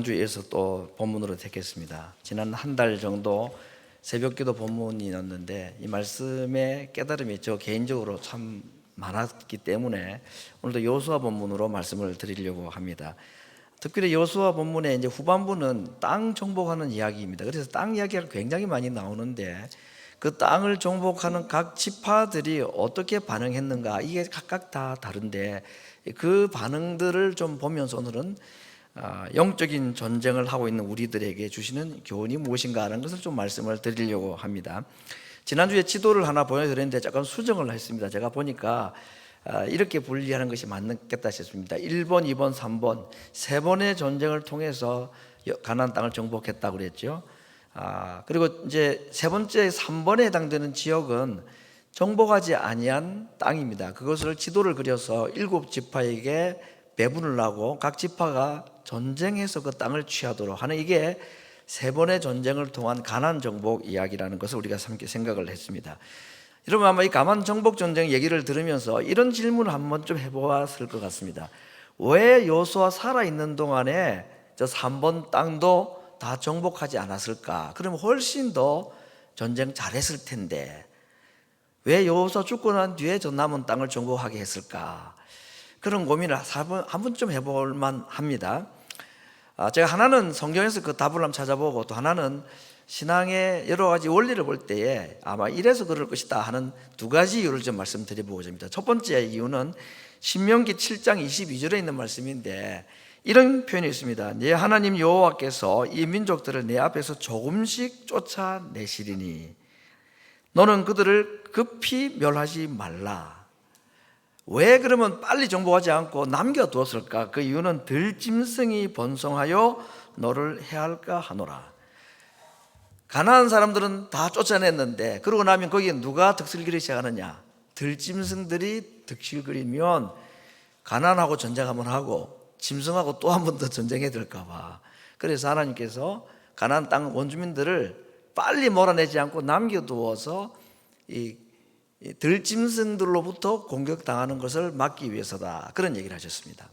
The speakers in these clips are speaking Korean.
주에서 또 본문으로 택했습니다. 지난 한 달 정도 새벽기도 본문이었는데 이 말씀의 깨달음이 저 개인적으로 참 많았기 때문에 오늘도 여호수아 본문으로 말씀을 드리려고 합니다. 특별히 여호수아 본문의 이제 후반부는 땅 정복하는 이야기입니다. 그래서 땅 이야기가 굉장히 많이 나오는데 그 땅을 정복하는 각 지파들이 어떻게 반응했는가, 이게 각각 다 다른데 그 반응들을 좀 보면서 오늘은 영적인 전쟁을 하고 있는 우리들에게 주시는 교훈이 무엇인가 하는 것을 좀 말씀을 드리려고 합니다. 지난주에 지도를 하나 보여드렸는데 잠깐 수정을 했습니다. 제가 보니까 이렇게 분리하는 것이 맞겠다 싶습니다. 1번, 2번, 3번 세 번의 전쟁을 통해서 가나안 땅을 정복했다고 그랬죠. 그리고 이제 세 번째 3번에 해당되는 지역은 정복하지 아니한 땅입니다. 그것을 지도를 그려서 7지파에게 배분을 하고 각 지파가 전쟁해서 그 땅을 취하도록 하는, 이게 세 번의 전쟁을 통한 가나안 정복 이야기라는 것을 우리가 생각을 했습니다. 여러분 아마 이 가나안 정복 전쟁 얘기를 들으면서 이런 질문을 한번 좀 해보았을 것 같습니다. 왜 여호수아 살아있는 동안에 저 3번 땅도 다 정복하지 않았을까? 그러면 훨씬 더 전쟁 잘했을 텐데 왜 여호수아 죽고 난 뒤에 저 남은 땅을 정복하게 했을까? 그런 고민을 한 번쯤 해볼 만합니다. 제가 하나는 성경에서 그 답을 한번 찾아보고, 또 하나는 신앙의 여러 가지 원리를 볼 때에 아마 이래서 그럴 것이다 하는 두 가지 이유를 좀 말씀드려보고자 합니다. 첫 번째 이유는 신명기 7장 22절에 있는 말씀인데 이런 표현이 있습니다. 내 하나님 여호와께서 이 민족들을 내 앞에서 조금씩 쫓아내시리니 너는 그들을 급히 멸하지 말라. 왜 그러면 빨리 정복하지 않고 남겨두었을까? 그 이유는 들짐승이 번성하여 너를 해할까 하노라. 가나안 사람들은 다 쫓아냈는데 그러고 나면 거기에 누가 득실거리기 시작하느냐? 들짐승들이 득실거리면 가나안하고 전쟁 한번 하고 짐승하고 또 한 번 더 전쟁해야 될까 봐. 그래서 하나님께서 가나안 땅 원주민들을 빨리 몰아내지 않고 남겨두어서 이 들짐승들로부터 공격당하는 것을 막기 위해서다, 그런 얘기를 하셨습니다.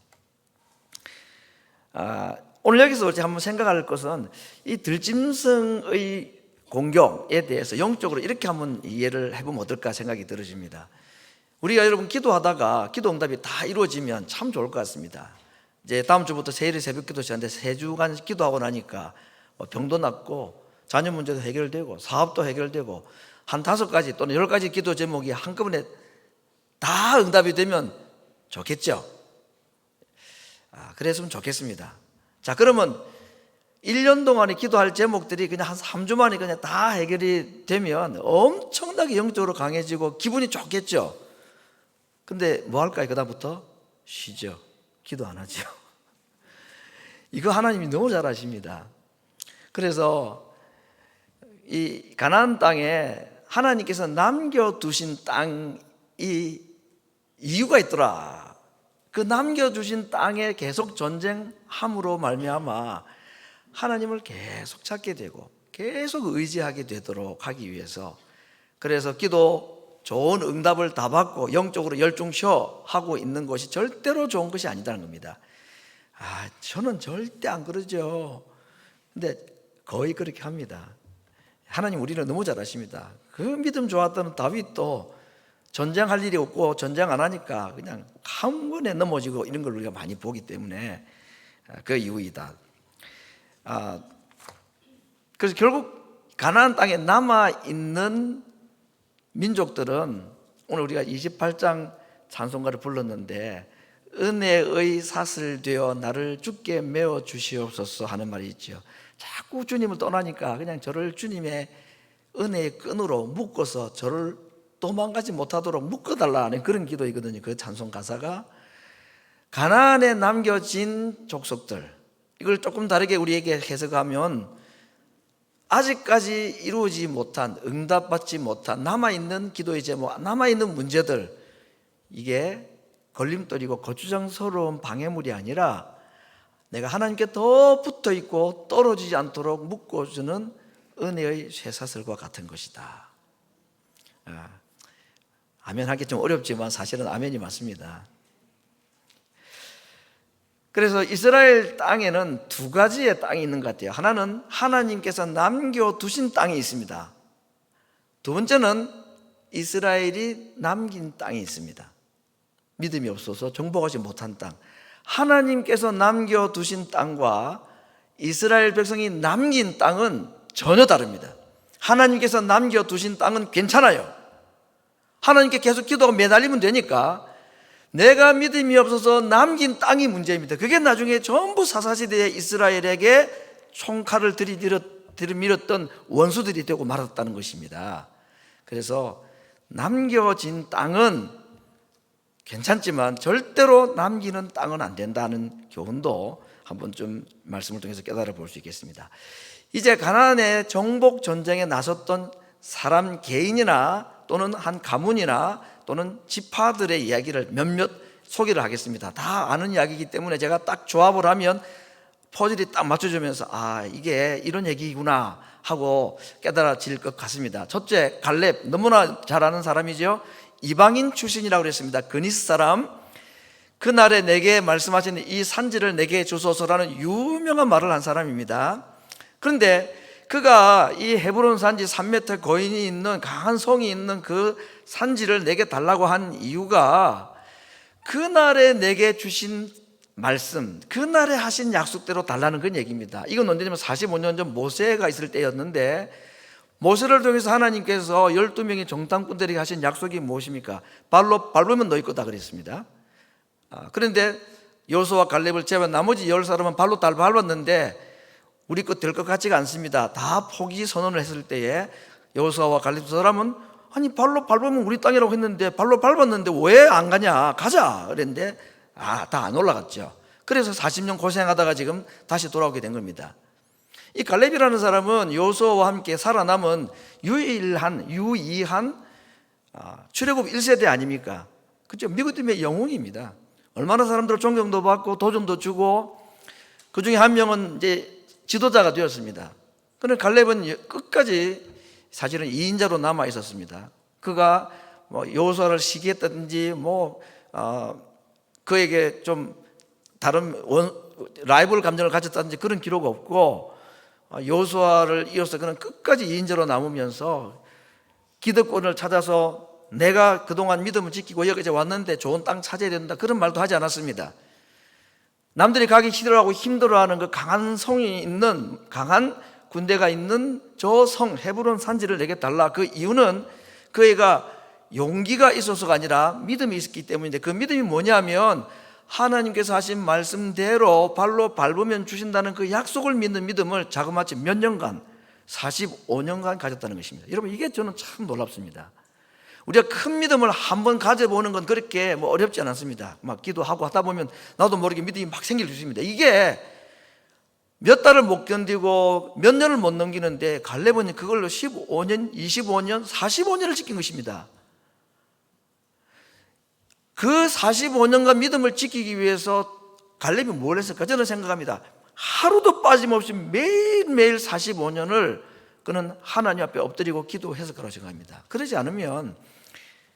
오늘 여기서 우리 한번 생각할 것은 이 들짐승의 공격에 대해서 영적으로 이렇게 한번 이해를 해보면 어떨까 생각이 들어집니다. 우리가 여러분 기도하다가 기도 응답이 다 이루어지면 참 좋을 것 같습니다. 이제 다음 주부터 세일의 새벽 기도 시간인데 3주간 기도하고 나니까 병도 낫고 자녀 문제도 해결되고 사업도 해결되고 한 5가지 또는 10가지 기도 제목이 한꺼번에 다 응답이 되면 좋겠죠. 그랬으면 좋겠습니다. 자, 그러면 1년 동안에 기도할 제목들이 그냥 한 3주 만에 그냥 다 해결이 되면 엄청나게 영적으로 강해지고 기분이 좋겠죠. 근데 뭐 할까요? 그다음부터 쉬죠. 기도 안 하죠. 이거 하나님이 너무 잘 아십니다. 그래서 이 가나안 땅에 하나님께서 남겨두신 땅이 이유가 있더라. 그 남겨주신 땅에 계속 전쟁함으로 말미암아 하나님을 계속 찾게 되고 계속 의지하게 되도록 하기 위해서, 그래서 기도 좋은 응답을 다 받고 영적으로 열중셔 하고 있는 것이 절대로 좋은 것이 아니다는 겁니다. 저는 절대 안 그러죠. 근데 거의 그렇게 합니다. 하나님 우리를 너무 잘 아십니다. 그 믿음 좋았던 다윗도 전쟁할 일이 없고 전쟁 안 하니까 그냥 한 번에 넘어지고 이런 걸 우리가 많이 보기 때문에 그 이유이다. 그래서 결국 가나안 땅에 남아있는 민족들은 오늘 우리가 28장 찬송가를 불렀는데 은혜의 사슬 되어 나를 주께 메어 주시옵소서 하는 말이 있죠. 자꾸 주님을 떠나니까 그냥 저를 주님의 은혜의 끈으로 묶어서 저를 도망가지 못하도록 묶어달라는 그런 기도이거든요. 그 찬송 가사가 가나안에 남겨진 족속들, 이걸 조금 다르게 우리에게 해석하면 아직까지 이루어지지 못한, 응답받지 못한 남아있는 기도의 제목, 남아있는 문제들, 이게 걸림돌이고 거추장스러운 방해물이 아니라 내가 하나님께 더 붙어있고 떨어지지 않도록 묶어주는 은혜의 쇠사슬과 같은 것이다. 아멘 하기 좀 어렵지만 사실은 아멘이 맞습니다. 그래서 이스라엘 땅에는 두 가지의 땅이 있는 것 같아요. 하나는 하나님께서 남겨두신 땅이 있습니다. 두 번째는 이스라엘이 남긴 땅이 있습니다. 믿음이 없어서 정복하지 못한 땅. 하나님께서 남겨두신 땅과 이스라엘 백성이 남긴 땅은 전혀 다릅니다. 하나님께서 남겨두신 땅은 괜찮아요. 하나님께 계속 기도가 매달리면 되니까. 내가 믿음이 없어서 남긴 땅이 문제입니다. 그게 나중에 전부 사사시대의 이스라엘에게 총칼을 들이밀었던 원수들이 되고 말았다는 것입니다. 그래서 남겨진 땅은 괜찮지만 절대로 남기는 땅은 안 된다는 교훈도 한번 좀 말씀을 통해서 깨달아 볼 수 있겠습니다. 이제 가나안의 정복 전쟁에 나섰던 사람 개인이나 또는 한 가문이나 또는 지파들의 이야기를 몇몇 소개를 하겠습니다. 다 아는 이야기이기 때문에 제가 딱 조합을 하면 퍼즐이 딱 맞춰주면서 이게 이런 얘기구나 하고 깨달아질 것 같습니다. 첫째, 갈렙, 너무나 잘 아는 사람이죠. 이방인 출신이라고 그랬습니다. 그니스 사람. 그날에 내게 말씀하신 이 산지를 내게 주소서라는 유명한 말을 한 사람입니다. 그런데 그가 이 헤브론 산지 3m 거인이 있는 강한 성이 있는 그 산지를 내게 달라고 한 이유가 그날에 내게 주신 말씀, 그날에 하신 약속대로 달라는 그런 얘기입니다. 이건 언제냐면 45년 전 모세가 있을 때였는데, 모세를 통해서 하나님께서 12명의 정탐꾼들에게 하신 약속이 무엇입니까? 발로 밟으면 너희 거다 그랬습니다. 그런데 여호수아와 갈렙을 제외한 나머지 10사람은 발로 다 밟았는데 우리 것 될 것 같지가 않습니다. 다 포기 선언을 했을 때에 여호수아와 갈렙 사람은 아니 발로 밟으면 우리 땅이라고 했는데 발로 밟았는데 왜 안 가냐, 가자 그랬는데 다 안 올라갔죠. 그래서 40년 고생하다가 지금 다시 돌아오게 된 겁니다. 이 갈렙이라는 사람은 여호수아와 함께 살아남은 유이한 출애굽 1세대 아닙니까? 그렇죠? 믿음의 영웅입니다. 얼마나 사람들 존경도 받고 도전도 주고, 그 중에 한 명은 이제 지도자가 되었습니다. 그런데 갈렙은 끝까지 사실은 2인자로 남아 있었습니다. 그가 여호수아를 시기했다든지 그에게 좀 다른 라이벌 감정을 가졌다든지 그런 기록 없고, 여호수아를 이어서 그는 끝까지 2인자로 남으면서 기득권을 찾아서 내가 그동안 믿음을 지키고 여기까지 왔는데 좋은 땅 찾아야 된다 그런 말도 하지 않았습니다. 남들이 가기 싫어하고 힘들어하는 그 강한 성이 있는, 강한 군대가 있는 저 성 헤브론 산지를 내게 달라. 그 이유는 그애가 용기가 있어서가 아니라 믿음이 있었기 때문인데, 그 믿음이 뭐냐면 하나님께서 하신 말씀대로 발로 밟으면 주신다는 그 약속을 믿는 믿음을 자그마치 몇 년간, 45년간 가졌다는 것입니다. 여러분, 이게 저는 참 놀랍습니다. 우리가 큰 믿음을 한번 가져보는 건 그렇게 어렵지 않습니다. 막 기도하고 하다 보면 나도 모르게 믿음이 막 생길 수 있습니다. 이게 몇 달을 못 견디고 몇 년을 못 넘기는데 갈렙은 그걸로 15년, 25년, 45년을 지킨 것입니다. 그 45년간 믿음을 지키기 위해서 갈렙이 뭘 했을까? 저는 생각합니다. 하루도 빠짐없이 매일매일 45년을 그는 하나님 앞에 엎드리고 기도했을 거라고 생각합니다. 그러지 않으면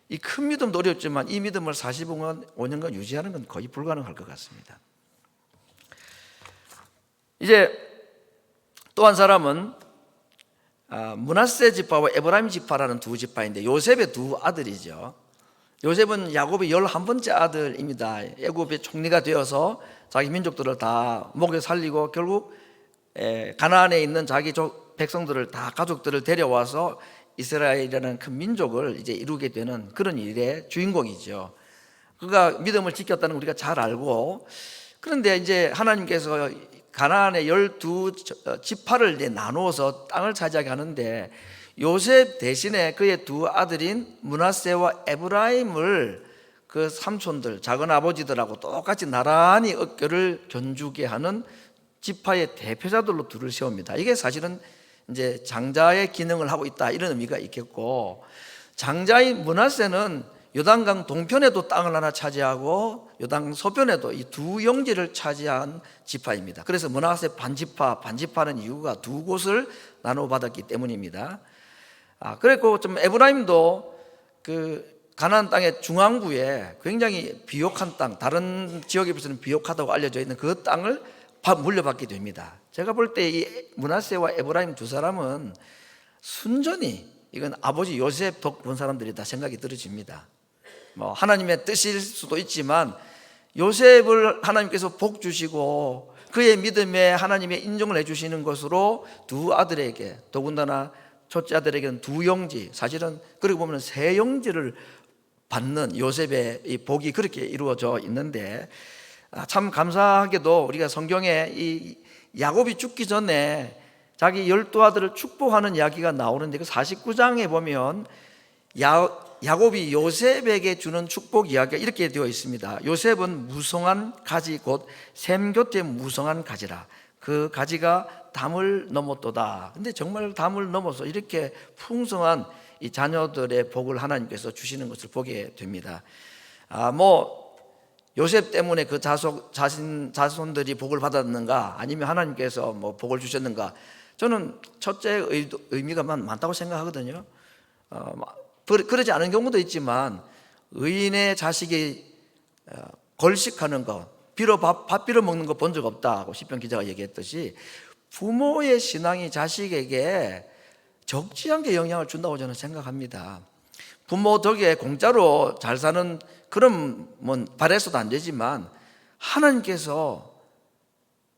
이 큰 믿음도 어렵지만 이 믿음을 45년간 유지하는 건 거의 불가능할 것 같습니다. 이제 또 한 사람은 므낫세 지파와 에브라임 지파라는 두 지파인데 요셉의 두 아들이죠. 요셉은 야곱의 11번째 아들입니다. 애굽의 총리가 되어서 자기 민족들을 다 먹여 살리고 결국 가나안에 있는 자기 백성들을 다, 가족들을 데려와서 이스라엘이라는 큰 민족을 이제 이루게 되는 그런 일의 주인공이죠. 그가 믿음을 지켰다는 걸 우리가 잘 알고, 그런데 이제 하나님께서 가나안의 12지파를 이제 나누어서 땅을 차지하게 하는데, 요셉 대신에 그의 두 아들인 므낫세와 에브라임을 그 삼촌들, 작은 아버지들하고 똑같이 나란히 어깨를 견주게 하는 지파의 대표자들로 둘을 세웁니다. 이게 사실은 이제 장자의 기능을 하고 있다, 이런 의미가 있겠고, 장자인 므낫세는 요단강 동편에도 땅을 하나 차지하고 요단 서편에도 이 두 영지를 차지한 지파입니다. 그래서 므낫세 반지파는 이유가 두 곳을 나눠받았기 때문입니다. 그리고 좀 에브라임도 그 가나안 땅의 중앙부에 굉장히 비옥한 땅, 다른 지역에 비해서는 비옥하다고 알려져 있는 그 땅을 물려받게 됩니다. 제가 볼 때 이 므낫세와 에브라임 두 사람은 순전히 이건 아버지 요셉 덕 본 사람들이다 생각이 들어집니다. 뭐 하나님의 뜻일 수도 있지만 요셉을 하나님께서 복 주시고 그의 믿음에 하나님의 인정을 해주시는 것으로 두 아들에게, 더군다나 첫째 아들에게는 두 형제, 사실은 그러고 보면 세 형제를 받는 요셉의 이 복이 그렇게 이루어져 있는데, 참 감사하게도 우리가 성경에 이 야곱이 죽기 전에 자기 12아들을 축복하는 이야기가 나오는데, 그 49장에 보면 야곱이 요셉에게 주는 축복 이야기가 이렇게 되어 있습니다. 요셉은 무성한 가지 곧 샘 곁에 무성한 가지라. 그 가지가 담을 넘었도다. 근데 정말 담을 넘어서 이렇게 풍성한 이 자녀들의 복을 하나님께서 주시는 것을 보게 됩니다. 요셉 때문에 그 자손들이 복을 받았는가, 아니면 하나님께서 뭐 복을 주셨는가? 저는 첫째 의미가 많다고 생각하거든요. 그러지 않은 경우도 있지만, 의인의 자식이 걸식하는 것, 밥 빌어 먹는 거 본 적 없다고 시편 기자가 얘기했듯이, 부모의 신앙이 자식에게 적지 않게 영향을 준다고 저는 생각합니다. 부모 덕에 공짜로 잘 사는 그런 바래서도 안 되지만, 하나님께서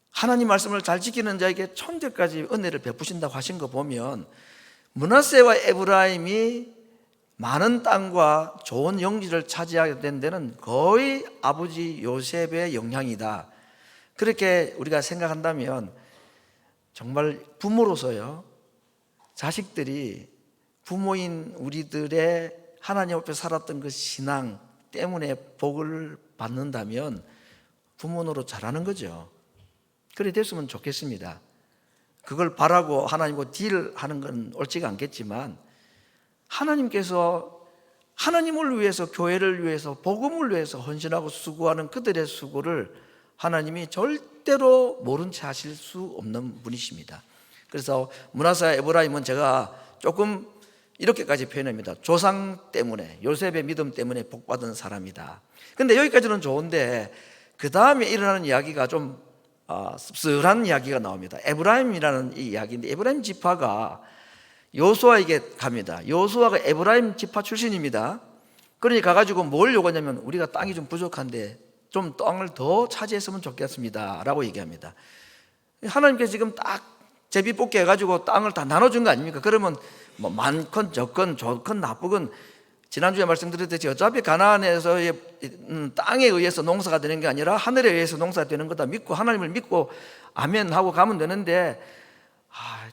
하나님 말씀을 잘 지키는 자에게 천대까지 은혜를 베푸신다고 하신 거 보면, 므낫세와 에브라임이 많은 땅과 좋은 영지를 차지하게 된 데는 거의 아버지 요셉의 영향이다. 그렇게 우리가 생각한다면 정말 부모로서요, 자식들이 부모인 우리들의 하나님 앞에 살았던 그 신앙 때문에 복을 받는다면 부모 노릇 잘하는 거죠. 그래 됐으면 좋겠습니다. 그걸 바라고 하나님과 딜하는 건 옳지가 않겠지만, 하나님께서 하나님을 위해서, 교회를 위해서, 복음을 위해서 헌신하고 수고하는 그들의 수고를 하나님이 절대로 모른 채 하실 수 없는 분이십니다. 그래서 므낫세와 에브라임은 제가 조금 이렇게까지 표현합니다. 조상 때문에, 요셉의 믿음 때문에 복받은 사람이다. 근데 여기까지는 좋은데, 그 다음에 일어나는 이야기가 좀 씁쓸한 이야기가 나옵니다. 에브라임이라는 이 이야기인데, 에브라임 지파가 요수아에게 갑니다. 요수아가 에브라임 지파 출신입니다. 그러니 가가지고 뭘 요구하냐면, 우리가 땅이 좀 부족한데 좀 땅을 더 차지했으면 좋겠습니다 라고 얘기합니다. 하나님께서 지금 딱 제비 뽑기 해가지고 땅을 다 나눠준 거 아닙니까? 그러면 뭐 많건 적건 좋건 나쁘건, 지난주에 말씀드렸듯이 어차피 가나안에서의 땅에 의해서 농사가 되는 게 아니라 하늘에 의해서 농사가 되는 거다 믿고, 하나님을 믿고 아멘 하고 가면 되는데,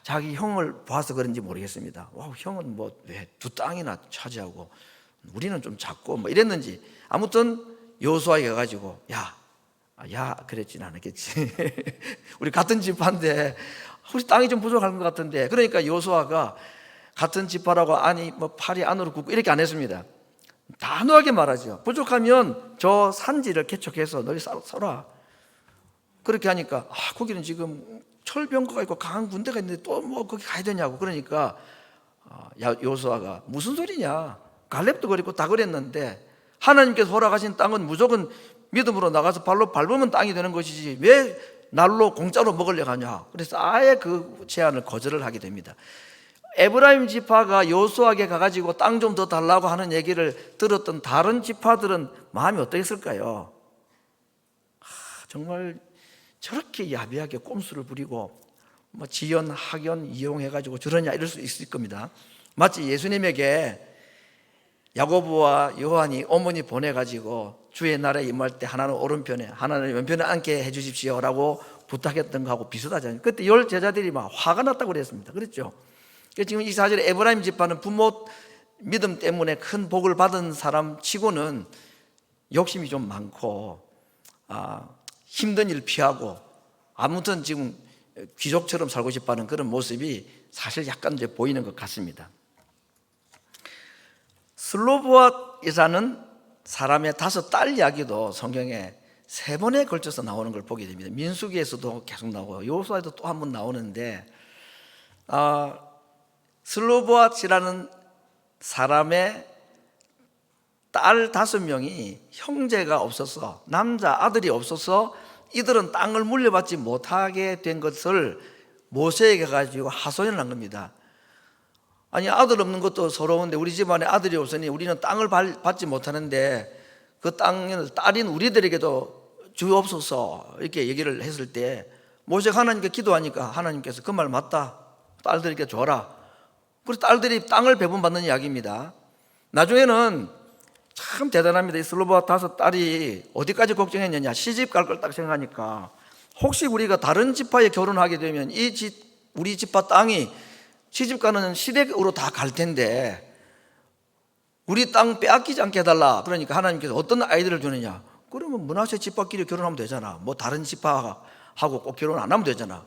자기 형을 봐서 그런지 모르겠습니다. 형은 뭐 왜 두 땅이나 차지하고 우리는 좀 작고 뭐 이랬는지, 아무튼 요수아에 가가지고 야 그랬진 않았겠지. 우리 같은 지파인데 혹시 땅이 좀 부족한 것 같은데, 그러니까 요수아가 같은 지파라고 아니 뭐 팔이 안으로 굽고 이렇게 안 했습니다. 단호하게 말하죠. 부족하면 저 산지를 개척해서 너희 써라. 그렇게 하니까 거기는 지금 철병거가 있고 강한 군대가 있는데 또 뭐 거기 가야 되냐고. 그러니까 요수아가 무슨 소리냐, 갈렙도 그랬고 다 그랬는데 하나님께서 허락하신 땅은 무조건 믿음으로 나가서 발로 밟으면 땅이 되는 것이지 왜 날로 공짜로 먹으려고 하냐. 그래서 아예 그 제안을 거절을 하게 됩니다. 에브라임 지파가 요수아에게 가가지고 땅 좀 더 달라고 하는 얘기를 들었던 다른 지파들은 마음이 어떠했을까요? 정말 저렇게 야비하게 꼼수를 부리고 뭐 지연, 학연 이용해가지고 저러냐 이럴 수 있을 겁니다. 마치 예수님에게 야고보와 요한이 어머니 보내가지고 주의 나라에 임할 때 하나는 오른편에 하나는 왼편에 앉게 해주십시오 라고 부탁했던 거하고 비슷하잖아요. 그때 10 제자들이 막 화가 났다고 그랬습니다. 그랬죠. 지금 이 사실에 에브라임 지파는 부모 믿음 때문에 큰 복을 받은 사람 치고는 욕심이 좀 많고 힘든 일 피하고 아무튼 지금 귀족처럼 살고 싶어하는 그런 모습이 사실 약간 이제 보이는 것 같습니다. 슬로보앗이라는 사람의 5딸 이야기도 성경에 3번에 걸쳐서 나오는 걸 보게 됩니다. 민수기에서도 계속 나오고 여호수아에도 또 한 번 나오는데, 슬로보앗이라는 사람의 딸 5명이 형제가 없어서, 남자 아들이 없어서 이들은 땅을 물려받지 못하게 된 것을 모세에게 가지고 하소연을 한 겁니다. 아니, 아들 없는 것도 서러운데 우리 집안에 아들이 없으니 우리는 땅을 받지 못하는데 그 땅을 딸인 우리들에게도 주옵소서, 이렇게 얘기를 했을 때 모세가 하나님께 기도하니까 하나님께서 그 말 맞다, 딸들에게 줘라. 그래서 딸들이 땅을 배분받는 이야기입니다. 나중에는 참 대단합니다. 이 슬로바 5딸이 어디까지 걱정했느냐, 시집 갈 걸 딱 생각하니까 혹시 우리가 다른 지파에 결혼하게 되면 우리 지파 땅이 시집 가는 시댁으로 다 갈 텐데 우리 땅 빼앗기지 않게 해달라. 그러니까 하나님께서 어떤 아이들을 주느냐, 그러면 므낫세 지파끼리 결혼하면 되잖아. 뭐 다른 지파하고 꼭 결혼 안 하면 되잖아.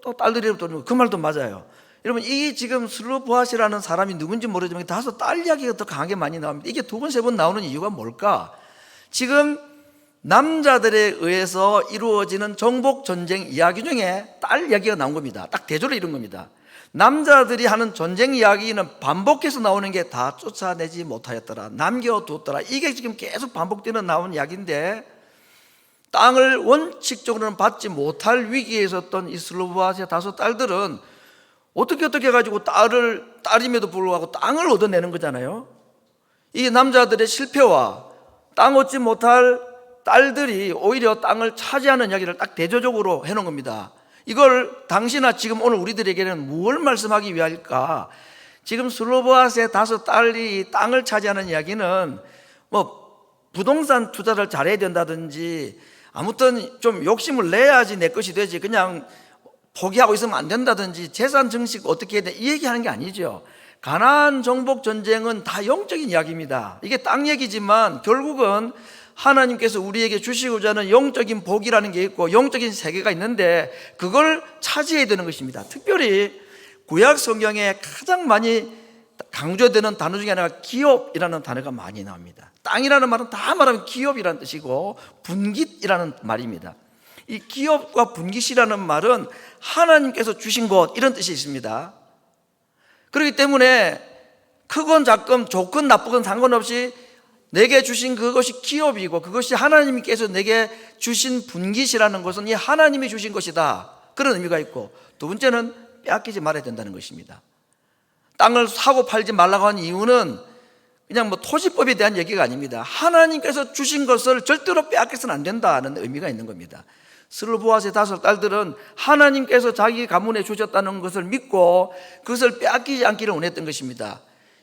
또 딸들이 또 그 말도 맞아요. 여러분, 이 지금 슬로보앗이라는 사람이 누군지 모르지만 5딸 이야기가 더 강하게 많이 나옵니다. 이게 2번, 3번 나오는 이유가 뭘까? 지금 남자들에 의해서 이루어지는 정복 전쟁 이야기 중에 딸 이야기가 나온 겁니다. 딱 대조를 이룬 겁니다. 남자들이 하는 전쟁 이야기는 반복해서 나오는 게 다 쫓아내지 못하였더라, 남겨두었더라, 이게 지금 계속 반복되는 나온 이야기인데, 땅을 원칙적으로는 받지 못할 위기에 있었던 이 슬로보앗의 5딸들은 어떻게 해가지고 딸임에도 불구하고 땅을 얻어내는 거잖아요. 이 남자들의 실패와 땅 얻지 못할 딸들이 오히려 땅을 차지하는 이야기를 딱 대조적으로 해놓은 겁니다. 이걸 당시나 지금 오늘 우리들에게는 무엇을 말씀하기 위할까? 지금 슬로보앗의 5딸이 땅을 차지하는 이야기는 뭐 부동산 투자를 잘해야 된다든지, 아무튼 좀 욕심을 내야지 내 것이 되지, 그냥 포기하고 있으면 안 된다든지, 재산 증식 어떻게 해야 돼, 이 얘기하는 게 아니죠. 가나안 정복 전쟁은 다 영적인 이야기입니다. 이게 땅 얘기지만 결국은 하나님께서 우리에게 주시고자 하는 영적인 복이라는 게 있고 영적인 세계가 있는데 그걸 차지해야 되는 것입니다. 특별히 구약 성경에 가장 많이 강조되는 단어 중에 하나가 기업이라는 단어가 많이 나옵니다. 땅이라는 말은 다 말하면 기업이라는 뜻이고 분깃이라는 말입니다. 이 기업과 분깃이라는 말은 하나님께서 주신 것, 이런 뜻이 있습니다. 그렇기 때문에 크건 작건, 좋건 나쁘건 상관없이 내게 주신 그것이 기업이고 그것이 하나님께서 내게 주신 분깃이라는 것은 이 하나님이 주신 것이다, 그런 의미가 있고, 2번째는 빼앗기지 말아야 된다는 것입니다. 땅을 사고 팔지 말라고 한 이유는 그냥 뭐 토지법에 대한 얘기가 아닙니다. 하나님께서 주신 것을 절대로 빼앗겨서는 안 된다는 의미가 있는 겁니다. 슬로보앗의 5딸들은 하나님께서 자기 가문에 주셨다는 것을 믿고 그것을 빼앗기지 않기를 원했던 것입니다.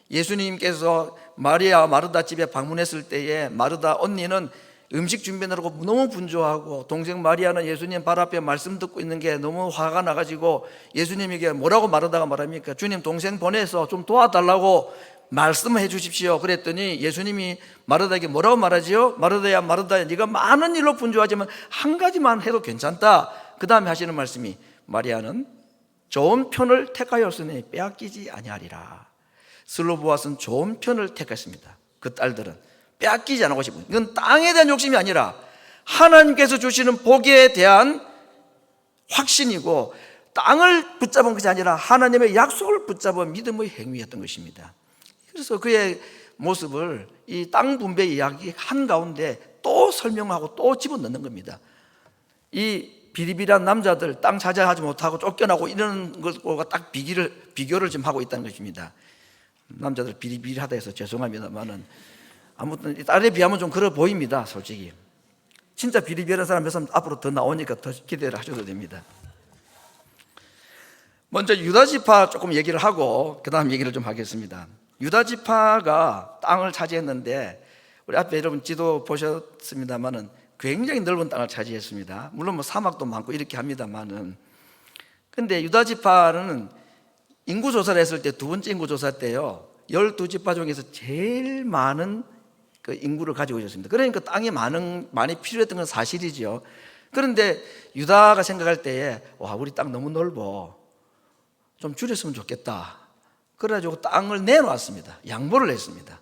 예수님께서 마리아 마르다 집에 방문했을 때에 마르다 언니는 음식 준비하느라고 너무 분주하고, 동생 마리아는 예수님 발 앞에 말씀 듣고 있는 게 너무 화가 나가지고 예수님에게 뭐라고 마르다가 말합니까? 주님, 동생 보내서 좀 도와달라고 말씀해 주십시오. 그랬더니 예수님이 마르다에게 뭐라고 말하지요? 마르다야, 마르다야, 네가 많은 일로 분주하지만 한 가지만 해도 괜찮다. 그 다음에 하시는 말씀이, 마리아는 좋은 편을 택하였으니 빼앗기지 아니하리라. 슬로보앗은 좋은 편을 택했습니다. 그 딸들은 빼앗기지 않고 싶은, 이건 땅에 대한 욕심이 아니라 하나님께서 주시는 복에 대한 확신이고, 땅을 붙잡은 것이 아니라 하나님의 약속을 붙잡은 믿음의 행위였던 것입니다. 그래서 그의 모습을 이 땅 분배 이야기 한가운데 또 설명하고 또 집어넣는 겁니다. 이 비리비리한 남자들, 땅 차지하지 못하고 쫓겨나고 이런 것과 딱 비교를 지금 하고 있다는 것입니다. 남자들 비리비리하다 해서 죄송합니다만은 아무튼 딸에 비하면 좀 그래 보입니다. 솔직히 진짜 비리비리한 사람 몇 사람 앞으로 더 나오니까 더 기대를 하셔도 됩니다. 먼저 유다 지파 조금 얘기를 하고 그 다음 얘기를 좀 하겠습니다. 유다 지파가 땅을 차지했는데, 우리 앞에 여러분 지도 보셨습니다만은 굉장히 넓은 땅을 차지했습니다. 물론 뭐 사막도 많고 이렇게 합니다만은, 근데 유다 지파는 인구조사를 했을 때 2번째 인구조사 때요, 12지파 중에서 제일 많은 그 인구를 가지고 있었습니다. 그러니까 땅이 많이 필요했던 건 사실이죠. 그런데 유다가 생각할 때에, 와, 우리 땅 너무 넓어, 좀 줄였으면 좋겠다. 그래가지고 땅을 내놓았습니다. 양보를 했습니다.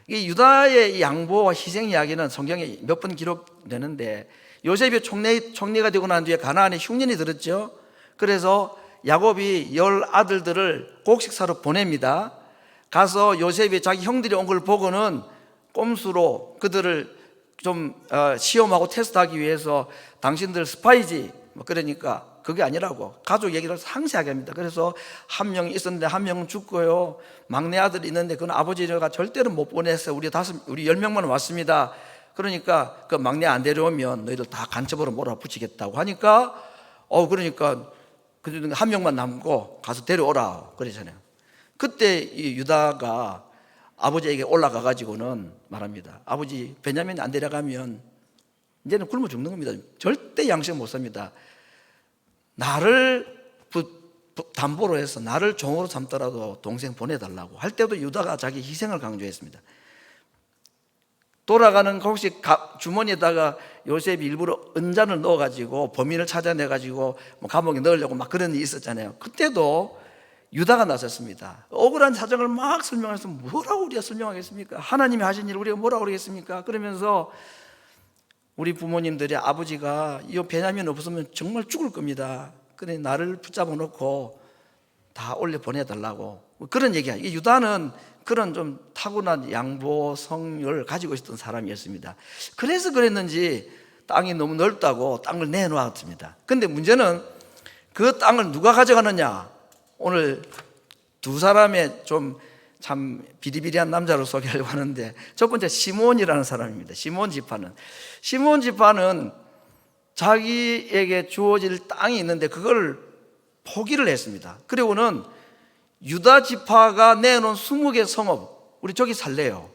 이 유다의 양보와 희생 이야기는 성경에 몇 번 기록되는데, 요셉이 총리가 되고 난 뒤에 가나안에 흉년이 들었죠. 그래서 야곱이 10 아들들을 곡식사로 보냅니다. 가서 요셉이 자기 형들이 온 걸 보고는 꼼수로 그들을 좀 시험하고 테스트하기 위해서 당신들 스파이지, 그러니까 그게 아니라고 가족 얘기를 상세하게 합니다. 그래서 한 명이 있었는데 한 명은 죽고요, 막내 아들이 있는데 그건 아버지가 절대로 못 보냈어요. 우리 10명만 왔습니다. 그러니까 그 막내 안 데려오면 너희들 다 간첩으로 몰아붙이겠다고 하니까 그러니까 그 한 명만 남고 가서 데려오라 그러잖아요. 그때 이 유다가 아버지에게 올라가 가지고는 말합니다. 아버지, 베냐민이 안 데려가면 이제는 굶어 죽는 겁니다. 절대 양식 못 삽니다. 나를 담보로 해서 나를 종으로 삼더라도 동생 보내달라고 할 때도 유다가 자기 희생을 강조했습니다. 돌아가는 혹시 주머니에다가 요셉이 일부러 은잔을 넣어가지고 범인을 찾아내가지고 감옥에 넣으려고 막 그런 일이 있었잖아요. 그때도 유다가 나섰습니다. 억울한 사정을 막 설명해서 뭐라고 우리가 설명하겠습니까? 하나님이 하신 일을 우리가 뭐라고 그러겠습니까? 그러면서 우리 부모님들이 아버지가 이 베냐민 없으면 정말 죽을 겁니다. 그래 나를 붙잡아 놓고 다 올려 보내달라고 그런 얘기야. 이 유다는 그런 좀 타고난 양보성을 가지고 있었던 사람이었습니다. 그래서 그랬는지 땅이 너무 넓다고 땅을 내놓았습니다. 근데 문제는 그 땅을 누가 가져가느냐. 오늘 두 사람의 좀 참 비리비리한 남자로 소개하려고 하는데, 첫 번째 시몬이라는 사람입니다. 시몬 지파는 자기에게 주어질 땅이 있는데 그걸 포기를 했습니다. 그리고는 유다 지파가 내놓은 20개 성읍, 우리 저기 살래요,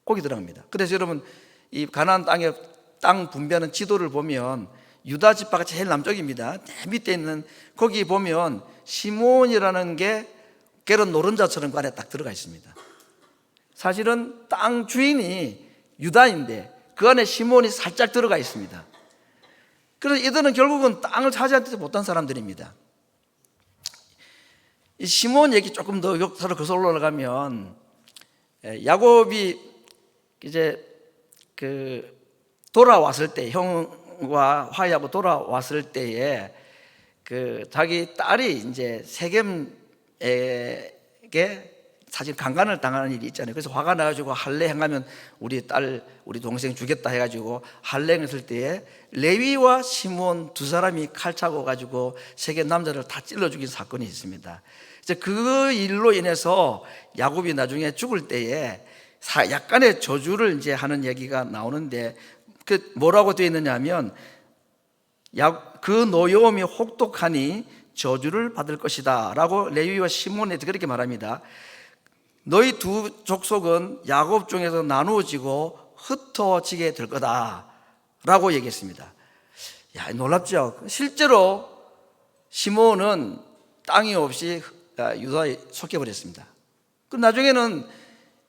거기 들어갑니다. 그래서 여러분 이 가나안 땅의 땅 분배하는 지도를 보면 유다 지파가 제일 남쪽입니다. 밑에 있는 거기 보면 시몬이라는 게 게런 노른자처럼 그 안에 딱 들어가 있습니다. 사실은 땅 주인이 유다인데 그 안에 시몬이 살짝 들어가 있습니다. 그래서 이들은 결국은 땅을 차지하지 못한 사람들입니다. 이 시몬 얘기 조금 더 역사로 거슬러 올라가면, 야곱이 이제 돌아왔을 때, 형과 화해하고 돌아왔을 때에 자기 딸이 이제 세겜에게 사실 강간을 당하는 일이 있잖아요. 그래서 화가 나가지고 할례 행하면 우리 동생 죽였다 해가지고 할례 했을 때에 레위와 시몬 두 사람이 칼 차고 가지고 세겜 남자를 다 찔러 죽인 사건이 있습니다. 이제 그 일로 인해서 야곱이 나중에 죽을 때에 약간의 저주를 이제 하는 얘기가 나오는데, 그 뭐라고 되어 있느냐면 그 노여움이 혹독하니 저주를 받을 것이다 라고 레위와 시몬에 그렇게 말합니다. 너희 두 족속은 야곱 중에서 나누어지고 흩어지게 될 거다 라고 얘기했습니다. 야, 놀랍죠? 실제로 시몬은 땅이 없이 유다에 속해버렸습니다. 그 나중에는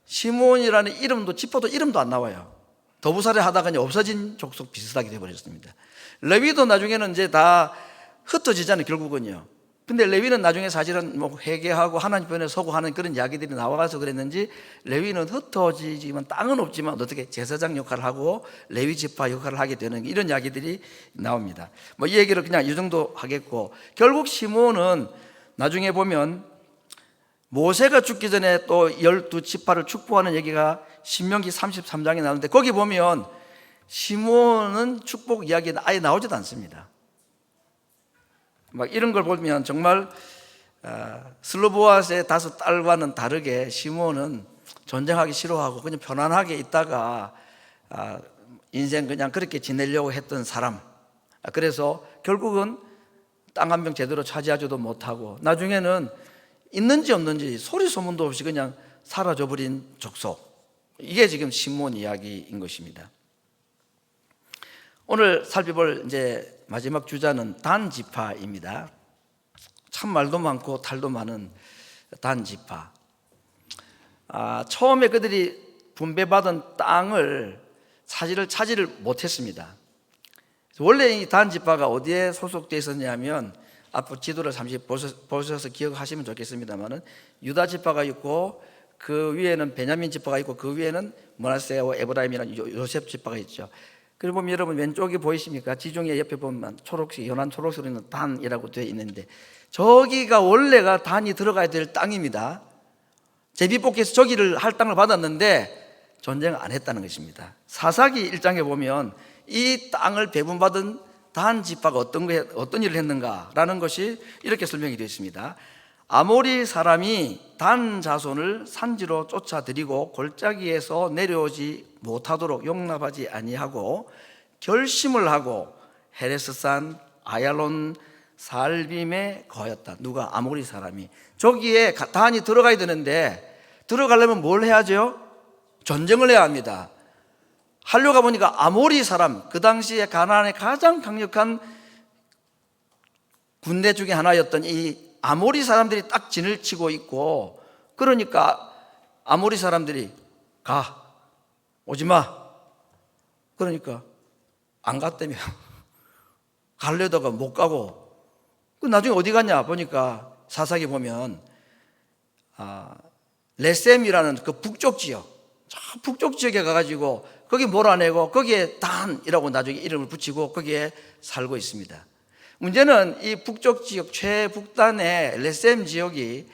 시몬이라는 이름도 지파도 이름도 안 나와요. 도부살이 하다가 이제 없어진 족속 비슷하게 되어버렸습니다. 레위도 나중에는 이제 다 흩어지잖아요, 결국은요. 근데 레위는 나중에 사실은 뭐 회개하고 하나님 편에 서고 하는 그런 이야기들이 나와서 그랬는지, 레위는 흩어지지만 땅은 없지만 어떻게 제사장 역할을 하고 레위 지파 역할을 하게 되는 이런 이야기들이 나옵니다. 뭐 이 얘기를 그냥 이 정도 하겠고, 결국 시몬은 나중에 보면 모세가 죽기 전에 또 12지파를 축복하는 얘기가 신명기 33장에 나오는데, 거기 보면 시몬은 축복 이야기는 아예 나오지도 않습니다. 막 이런 걸 보면 정말 슬로보아스의 5딸과는 다르게 시몬은 전쟁하기 싫어하고 그냥 편안하게 있다가 인생 그냥 그렇게 지내려고 했던 사람. 그래서 결국은 땅 한 병 제대로 차지하지도 못하고 나중에는 있는지 없는지 소리 소문도 없이 그냥 사라져버린 족속. 이게 지금 시몬 이야기인 것입니다. 오늘 살펴볼 이제 마지막 주자는 단 지파입니다. 참 말도 많고 탈도 많은 단 지파. 처음에 그들이 분배받은 땅을 사실을 차지를 못했습니다. 원래 이 단 지파가 어디에 소속되어 있었냐면, 앞으로 지도를 잠시 보셔서 기억하시면 좋겠습니다만은, 유다 지파가 있고 그 위에는 베냐민 지파가 있고 그 위에는 므낫세와 에브라임이라는 요셉 지파가 있죠. 그리고 보면 여러분 왼쪽에 보이십니까? 지중해 옆에 보면 초록색, 연한 초록색으로 있는 단이라고 되어 있는데, 저기가 원래가 단이 들어가야 될 땅입니다. 제비뽑기에서 저기를 할당을 받았는데 전쟁을 안 했다는 것입니다. 사사기 1장에 보면 이 땅을 배분받은 단 지파가 어떤 일을 했는가라는 것이 이렇게 설명이 되어 있습니다. 아모리 사람이 단 자손을 산지로 쫓아들이고 골짜기에서 내려오지 못하도록 용납하지 아니하고 결심을 하고 헤레스산 아얄론 살빔에 거하였다. 누가? 아모리 사람이. 저기에 단이 들어가야 되는데 들어가려면 뭘 해야죠? 전쟁을 해야 합니다. 하려고 보니까 아모리 사람, 그 당시에 가나안의 가장 강력한 군대 중에 하나였던 이 아모리 사람들이 딱 진을 치고 있고, 그러니까 아모리 사람들이 가, 오지마. 그러니까 안 갔다며. 가려다가 못 가고, 나중에 어디 갔냐 보니까 사사기 보면 레셈이라는 그 북쪽 지역, 저 북쪽 지역에 가가지고 거기 몰아내고 거기에 단이라고 나중에 이름을 붙이고 거기에 살고 있습니다. 문제는 이 북쪽 지역 최북단의 레셈 지역이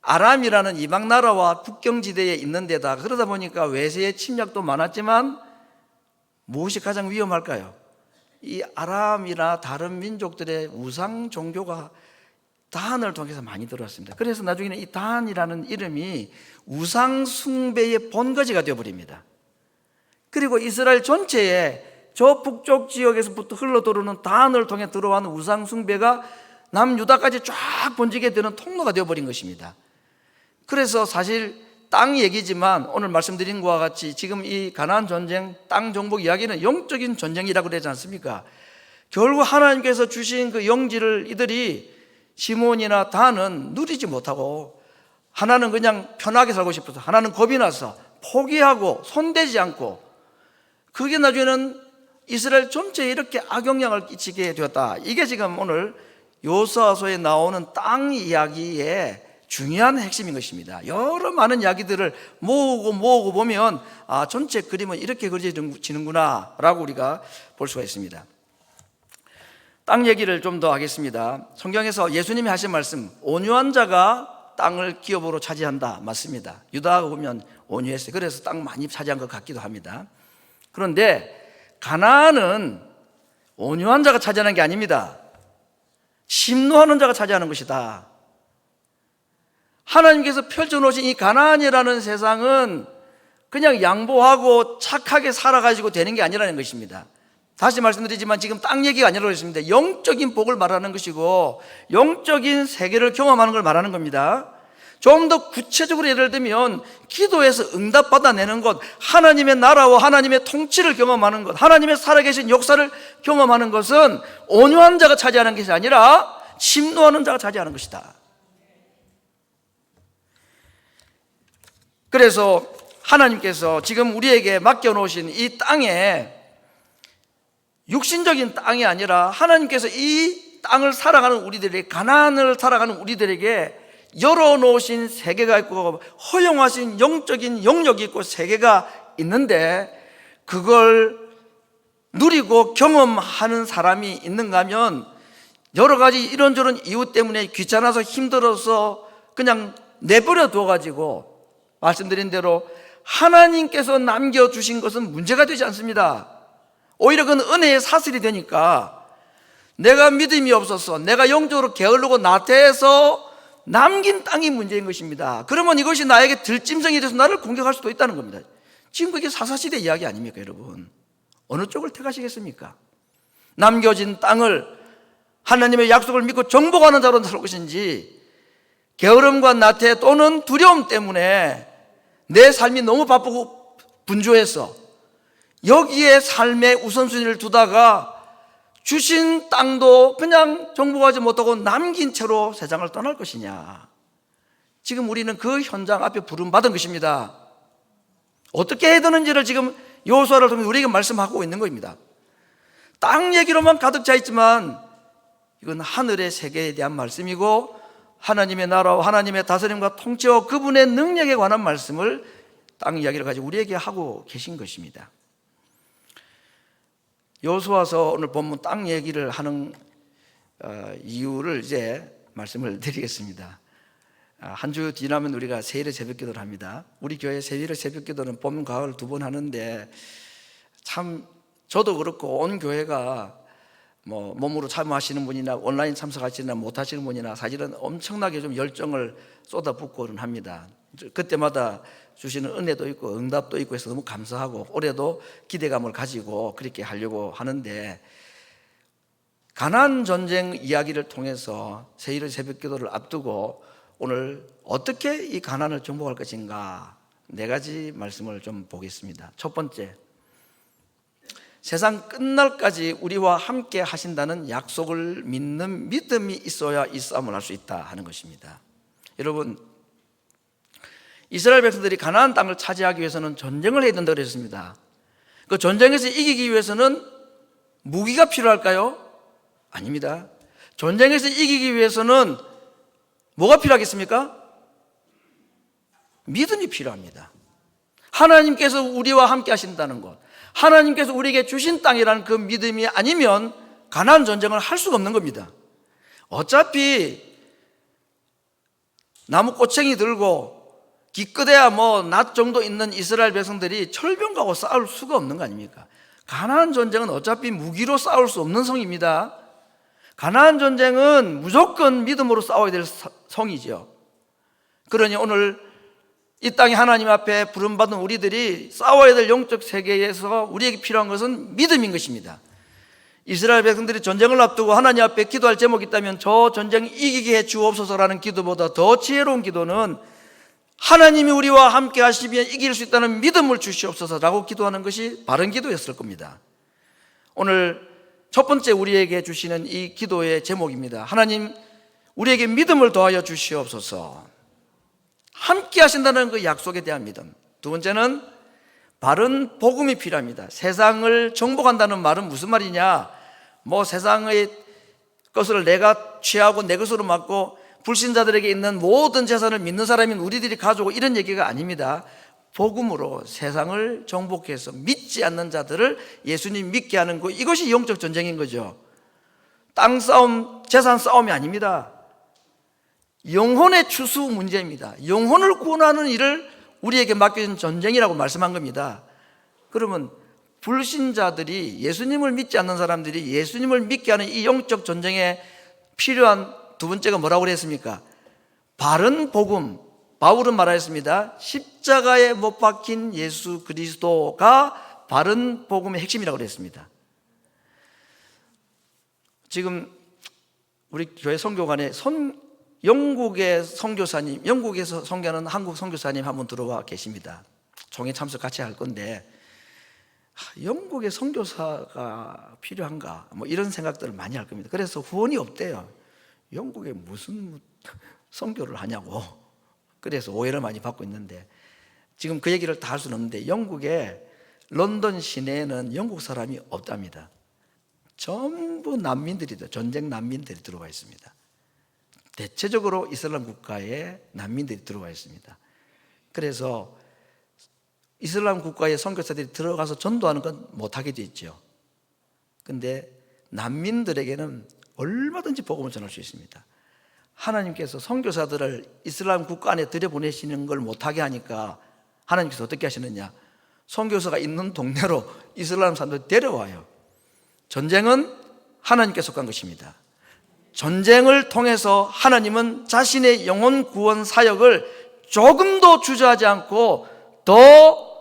아람이라는 이방 나라와 국경지대에 있는 데다, 그러다 보니까 외세의 침략도 많았지만 무엇이 가장 위험할까요? 이 아람이나 다른 민족들의 우상 종교가 단을 통해서 많이 들어왔습니다. 그래서 나중에는 이 단이라는 이름이 우상 숭배의 본거지가 되어버립니다. 그리고 이스라엘 전체에 저 북쪽 지역에서부터 흘러들어오는 단을 통해 들어온 우상 숭배가 남유다까지 쫙 번지게 되는 통로가 되어버린 것입니다. 그래서 사실 땅 얘기지만 오늘 말씀드린 것과 같이 지금 이 가나안 전쟁, 땅 정복 이야기는 영적인 전쟁이라고 그러지 않습니까? 결국 하나님께서 주신 그 영지를 이들이 시몬이나 단은 누리지 못하고, 하나는 그냥 편하게 살고 싶어서, 하나는 겁이 나서 포기하고 손대지 않고, 그게 나중에는 이스라엘 전체에 이렇게 악영향을 끼치게 되었다. 이게 지금 오늘 여호수아서에 나오는 땅 이야기의 중요한 핵심인 것입니다. 여러 많은 이야기들을 모으고 보면 전체 그림은 이렇게 그려지는구나 라고 우리가 볼 수가 있습니다. 땅 얘기를 좀 더 하겠습니다. 성경에서 예수님이 하신 말씀, 온유한 자가 땅을 기업으로 차지한다, 맞습니다. 유다가 보면 온유했어요. 그래서 땅 많이 차지한 것 같기도 합니다. 그런데 가나안은 온유한 자가 차지하는 게 아닙니다. 심노하는 자가 차지하는 것이다. 하나님께서 펼쳐놓으신 이 가나안이라는 세상은 그냥 양보하고 착하게 살아가지고 되는 게 아니라는 것입니다. 다시 말씀드리지만 지금 땅 얘기가 아니라고 했습니다. 영적인 복을 말하는 것이고 영적인 세계를 경험하는 걸 말하는 겁니다. 좀 더 구체적으로 예를 들면 기도에서 응답 받아내는 것, 하나님의 나라와 하나님의 통치를 경험하는 것, 하나님의 살아계신 역사를 경험하는 것은 온유한 자가 차지하는 것이 아니라 심노하는 자가 차지하는 것이다. 그래서 하나님께서 지금 우리에게 맡겨놓으신 이 땅에 육신적인 땅이 아니라 하나님께서 이 땅을 살아가는 우리들에게, 가나안을 살아가는 우리들에게 열어놓으신 세계가 있고 허용하신 영적인 영역이 있고 세계가 있는데, 그걸 누리고 경험하는 사람이 있는가 하면 여러 가지 이런저런 이유 때문에 귀찮아서 힘들어서 그냥 내버려 둬가지고, 말씀드린 대로 하나님께서 남겨주신 것은 문제가 되지 않습니다. 오히려 그건 은혜의 사슬이 되니까, 내가 믿음이 없어서 내가 영적으로 게으르고 나태해서 남긴 땅이 문제인 것입니다. 그러면 이것이 나에게 들짐승이 돼서 나를 공격할 수도 있다는 겁니다. 지금 그게 사사시대 이야기 아닙니까, 여러분? 어느 쪽을 택하시겠습니까? 남겨진 땅을 하나님의 약속을 믿고 정복하는 자로 살 것인지, 게으름과 나태 또는 두려움 때문에 내 삶이 너무 바쁘고 분주해서 여기에 삶의 우선순위를 두다가 주신 땅도 그냥 정복하지 못하고 남긴 채로 세상을 떠날 것이냐. 지금 우리는 그 현장 앞에 부름받은 것입니다. 어떻게 해야 되는지를 지금 여호수아를 통해 우리에게 말씀하고 있는 겁니다. 땅 얘기로만 가득 차 있지만 이건 하늘의 세계에 대한 말씀이고, 하나님의 나라와 하나님의 다스림과 통치와 그분의 능력에 관한 말씀을 땅 이야기를 가지고 우리에게 하고 계신 것입니다. 여호수아서 오늘 본문 땅 얘기를 하는 이유를 이제 말씀을 드리겠습니다. 한 주 지나면 우리가 세일의 새벽기도를 합니다. 우리 교회 세일의 새벽기도는 봄, 가을 두 번 하는데 참 저도 그렇고 온 교회가 뭐 몸으로 참여하시는 분이나 온라인 참석하시는 못하시는 분이나 사실은 엄청나게 좀 열정을 쏟아붓고는 합니다. 그때마다 주시는 은혜도 있고 응답도 있고 해서 너무 감사하고 올해도 기대감을 가지고 그렇게 하려고 하는데, 가나안 전쟁 이야기를 통해서 세일의 새벽기도를 앞두고 오늘 어떻게 이 가나안을 정복할 것인가 네 가지 말씀을 좀 보겠습니다. 첫 번째, 세상 끝날까지 우리와 함께 하신다는 약속을 믿는 믿음이 있어야 이 싸움을 할 수 있다 하는 것입니다. 여러분, 이스라엘 백성들이 가나안 땅을 차지하기 위해서는 전쟁을 해야 된다고 했습니다. 그 전쟁에서 이기기 위해서는 무기가 필요할까요? 아닙니다. 전쟁에서 이기기 위해서는 뭐가 필요하겠습니까? 믿음이 필요합니다. 하나님께서 우리와 함께 하신다는 것, 하나님께서 우리에게 주신 땅이라는 그 믿음이 아니면 가나안 전쟁을 할 수가 없는 겁니다. 어차피 나무 꼬챙이 들고 기껏해야 낮 정도 있는 이스라엘 백성들이 철병하고 싸울 수가 없는 거 아닙니까? 가나안 전쟁은 어차피 무기로 싸울 수 없는 성입니다. 가나안 전쟁은 무조건 믿음으로 싸워야 될 성이죠. 그러니 오늘 이 땅에 하나님 앞에 부름받은 우리들이 싸워야 될 영적 세계에서 우리에게 필요한 것은 믿음인 것입니다. 이스라엘 백성들이 전쟁을 앞두고 하나님 앞에 기도할 제목이 있다면 저 전쟁 이기게 해 주옵소서라는 기도보다 더 지혜로운 기도는 하나님이 우리와 함께 하시면 이길 수 있다는 믿음을 주시옵소서라고 기도하는 것이 바른 기도였을 겁니다. 오늘 첫 번째 우리에게 주시는 이 기도의 제목입니다. 하나님, 우리에게 믿음을 더하여 주시옵소서. 함께 하신다는 그 약속에 대한 믿음. 두 번째는 바른 복음이 필요합니다. 세상을 정복한다는 말은 무슨 말이냐? 세상의 것을 내가 취하고 내 것으로 맡고 불신자들에게 있는 모든 재산을 믿는 사람인 우리들이 가지고 이런 얘기가 아닙니다. 복음으로 세상을 정복해서 믿지 않는 자들을 예수님 믿게 하는 것, 이것이 영적 전쟁인 거죠. 땅 싸움, 재산 싸움이 아닙니다. 영혼의 추수 문제입니다. 영혼을 구원하는 일을 우리에게 맡겨진 전쟁이라고 말씀한 겁니다. 그러면 불신자들이, 예수님을 믿지 않는 사람들이 예수님을 믿게 하는 이 영적 전쟁에 필요한 두 번째가 뭐라고 그랬습니까? 바른 복음. 바울은 말하였습니다. 십자가에 못 박힌 예수 그리스도가 바른 복음의 핵심이라고 그랬습니다. 지금 우리 교회 선교관에 영국의 선교사님, 영국에서 선교하는 한국 선교사님 한 분 들어와 계십니다. 총회 참석 같이 할 건데 영국의 선교사가 필요한가 이런 생각들을 많이 할 겁니다. 그래서 후원이 없대요. 영국에 무슨 선교를 하냐고. 그래서 오해를 많이 받고 있는데, 지금 그 얘기를 다 할 수는 없는데 영국의 런던 시내에는 영국 사람이 없답니다. 전부 난민들이다. 전쟁 난민들이 들어와 있습니다. 대체적으로 이슬람 국가에 난민들이 들어와 있습니다. 그래서 이슬람 국가의 선교사들이 들어가서 전도하는 건 못하게 돼 있죠. 그런데 난민들에게는 얼마든지 복음을 전할 수 있습니다. 하나님께서 선교사들을 이슬람 국가 안에 들여보내시는 걸 못하게 하니까 하나님께서 어떻게 하시느냐? 선교사가 있는 동네로 이슬람 사람들 데려와요. 전쟁은 하나님께 속한 것입니다. 전쟁을 통해서 하나님은 자신의 영혼 구원 사역을 조금도 주저하지 않고 더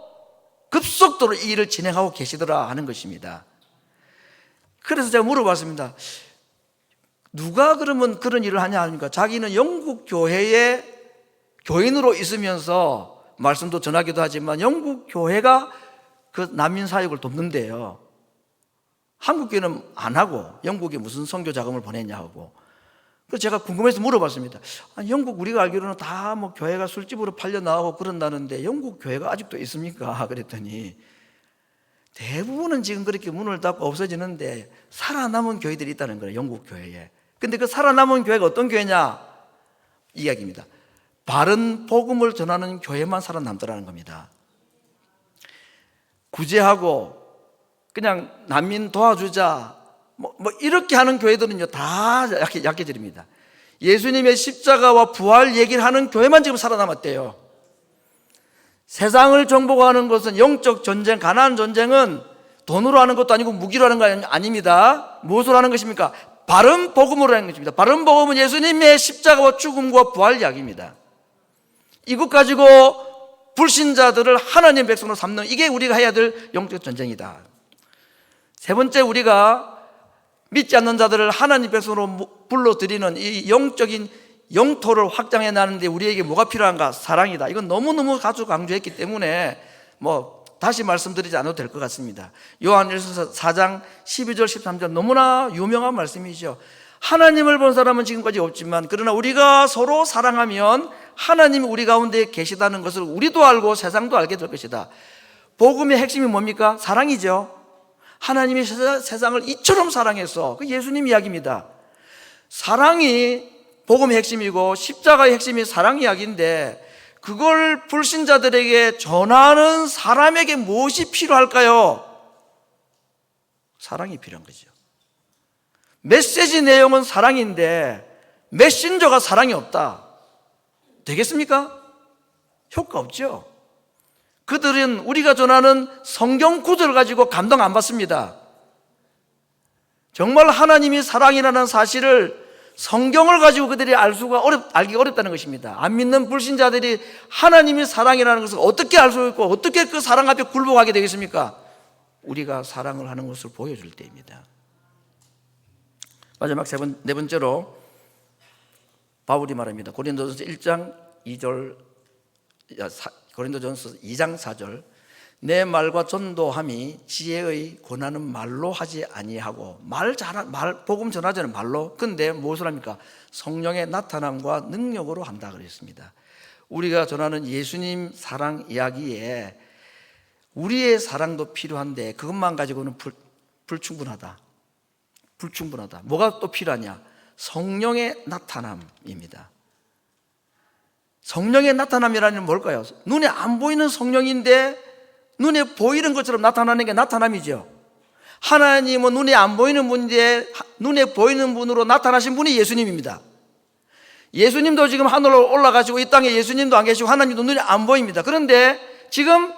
급속도로 이 일을 진행하고 계시더라 하는 것입니다. 그래서 제가 물어봤습니다. 누가 그러면 그런 일을 하냐 하니까 자기는 영국 교회에 교인으로 있으면서 말씀도 전하기도 하지만 영국 교회가 그 난민 사역을 돕는데요, 한국 교회는 안 하고 영국에 무슨 선교 자금을 보냈냐 하고. 그래서 제가 궁금해서 물어봤습니다. 영국 우리가 알기로는 다 교회가 술집으로 팔려 나가고 그런다는데 영국 교회가 아직도 있습니까? 그랬더니 대부분은 지금 그렇게 문을 닫고 없어지는데 살아남은 교회들이 있다는 거예요, 영국 교회에. 근데 그 살아남은 교회가 어떤 교회냐? 이야기입니다. 바른 복음을 전하는 교회만 살아남더라는 겁니다. 구제하고 그냥 난민 도와주자 이렇게 하는 교회들은요 다 약해집니다. 예수님의 십자가와 부활 얘기를 하는 교회만 지금 살아남았대요. 세상을 정복하는 것은 영적 전쟁, 가나안 전쟁은 돈으로 하는 것도 아니고 무기로 하는 거 아닙니다. 무엇으로 하는 것입니까? 바른 복음으로 하는 것입니다. 바른 복음은 예수님의 십자가와 죽음과 부활 이야기입니다. 이것 가지고 불신자들을 하나님 백성으로 삼는, 이게 우리가 해야 될 영적 전쟁이다. 세 번째, 우리가 믿지 않는 자들을 하나님 백성으로 불러들이는 이 영적인 영토를 확장해 나가는데 우리에게 뭐가 필요한가? 사랑이다. 이건 너무너무 자주 강조했기 때문에 다시 말씀드리지 않아도 될 것 같습니다. 요한일서 4장 12절 13절 너무나 유명한 말씀이죠. 하나님을 본 사람은 지금까지 없지만 그러나 우리가 서로 사랑하면 하나님이 우리 가운데 계시다는 것을 우리도 알고 세상도 알게 될 것이다. 복음의 핵심이 뭡니까? 사랑이죠. 하나님이 세상을 이처럼 사랑했어. 그 예수님 이야기입니다. 사랑이 복음의 핵심이고 십자가의 핵심이 사랑 이야기인데, 그걸 불신자들에게 전하는 사람에게 무엇이 필요할까요? 사랑이 필요한 거죠. 메시지 내용은 사랑인데 메신저가 사랑이 없다. 되겠습니까? 효과 없죠. 그들은 우리가 전하는 성경 구절을 가지고 감동 안 받습니다. 정말 하나님이 사랑이라는 사실을 성경을 가지고 그들이 알기 어렵다는 것입니다. 안 믿는 불신자들이 하나님이 사랑이라는 것을 어떻게 알 수 있고 어떻게 그 사랑 앞에 굴복하게 되겠습니까? 우리가 사랑을 하는 것을 보여줄 때입니다. 마지막 네 번째로 바울이 말합니다. 고린도전서 1장 2절, 고린도전서 2장 4절, 내 말과 전도함이 지혜의 권하는 말로 하지 아니하고 복음 전하자는 말로, 근데 무엇을 합니까? 성령의 나타남과 능력으로 한다 그랬습니다. 우리가 전하는 예수님 사랑 이야기에 우리의 사랑도 필요한데 그것만 가지고는 불충분하다. 뭐가 또 필요하냐? 성령의 나타남입니다. 성령의 나타남이라는 뭘까요? 눈에 안 보이는 성령인데 눈에 보이는 것처럼 나타나는 게 나타남이죠. 하나님은 눈에 안 보이는 분인데 눈에 보이는 분으로 나타나신 분이 예수님입니다. 예수님도 지금 하늘로 올라가시고 이 땅에 예수님도 안 계시고 하나님도 눈에 안 보입니다. 그런데 지금